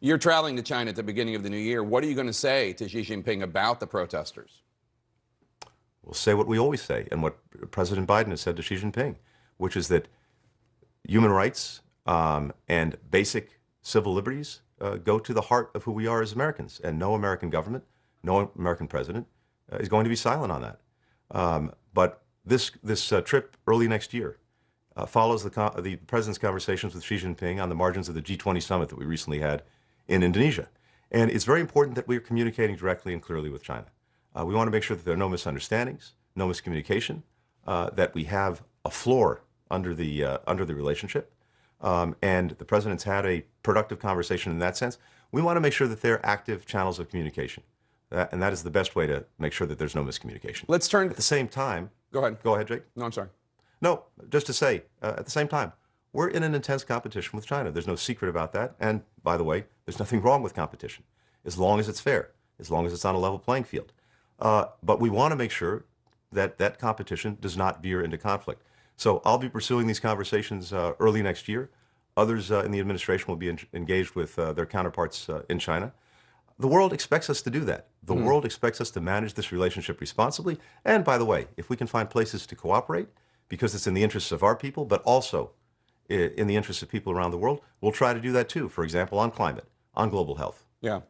You're traveling to China at the beginning of the new year. What are you going to say to Xi Jinping about the protesters? We'll say what we always say and what President Biden has said to Xi Jinping, which is that human rights and basic civil liberties go to the heart of who we are as Americans. And no American government, no American president is going to be silent on that. But this trip early next year follows the president's conversations with Xi Jinping on the margins of the G20 summit that we recently had in Indonesia. And it's very important that we're communicating directly and clearly with China. We want to make sure that there are no misunderstandings, no miscommunication, that we have a floor under the relationship. And the president's had a productive conversation in that sense. We want to make sure that there are active channels of communication. And that is the best way to make sure that there's no miscommunication. Let's turn at the same time. Go ahead. Go ahead, Jake. No, I'm sorry. No, just to say, at the same time, we're in an intense competition with China. There's no secret about that. And by the way, there's nothing wrong with competition, as long as it's fair, as long as it's on a level playing field. But we want to make sure that that competition does not veer into conflict. So I'll be pursuing these conversations early next year. Others in the administration will be engaged with their counterparts in China. The world expects us to do that. The world expects us to manage this relationship responsibly. And by the way, if we can find places to cooperate, because it's in the interests of our people, but also in the interests of people around the world, we'll try to do that too. For example, on climate, on global health. Yeah.